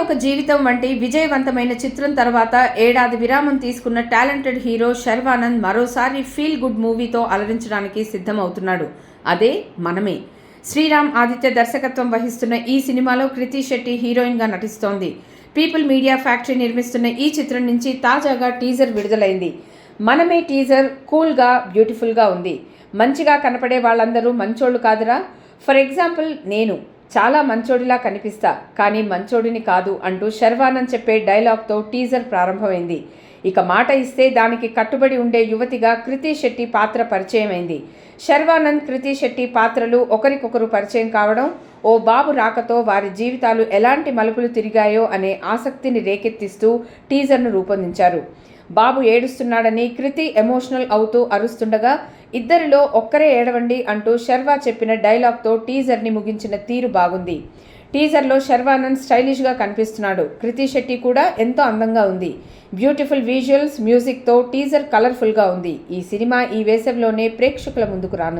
ఒక జీవితం వంటి విజయవంతమైన చిత్రం తర్వాత ఏడాది విరామం తీసుకున్న టాలెంటెడ్ హీరో శర్వానంద్ మరోసారి ఫీల్ గుడ్ మూవీతో అలరించడానికి సిద్ధమవుతున్నాడు. అదే మనమే. శ్రీరామ్ ఆదిత్య దర్శకత్వం వహిస్తున్న ఈ సినిమాలో కృతి శెట్టి హీరోయిన్గా నటిస్తోంది. పీపుల్ మీడియా ఫ్యాక్టరీ నిర్మిస్తున్న ఈ చిత్రం నుంచి తాజాగా టీజర్ విడుదలైంది. మనమే టీజర్ కూల్గా, బ్యూటిఫుల్గా ఉంది. మంచిగా కనపడే వాళ్ళందరూ మంచోళ్ళు కాదురా. ఫర్ ఎగ్జాంపుల్, నేను చాలా మంచోడిలా కనిపిస్తా, కానీ మంచోడిని కాదు అంటూ శర్వానంద్ చెప్పే డైలాగ్తో టీజర్ ప్రారంభమైంది. ఇక మాట ఇస్తే దానికి కట్టుబడి ఉండే యువతిగా కృతి శెట్టి పాత్ర పరిచయమైంది. శర్వానంద్, కృతి శెట్టి పాత్రలు ఒకరికొకరు పరిచయం కావడం, ఓ బాబు రాకతో వారి జీవితాలు ఎలాంటి మలుపులు తిరిగాయో అనే ఆసక్తిని రేకెత్తిస్తూ టీజర్ను రూపొందించారు. బాబు ఏడుస్తున్నాడని కృతి ఎమోషనల్ అవుతూ అరుస్తుండగా, ఇద్దరిలో ఒక్కరే ఏడవండి అంటూ శర్వా చెప్పిన డైలాగ్తో టీజర్ని ముగించిన తీరు బాగుంది. టీజర్లో శర్వానంద్ స్టైలిష్గా కనిపిస్తున్నాడు. కృతి శెట్టి కూడా ఎంతో అందంగా ఉంది. బ్యూటిఫుల్ విజువల్స్, మ్యూజిక్తో టీజర్ కలర్ఫుల్గా ఉంది. ఈ సినిమా ఈ వేసవిలోనే ప్రేక్షకుల ముందుకు రానుంది.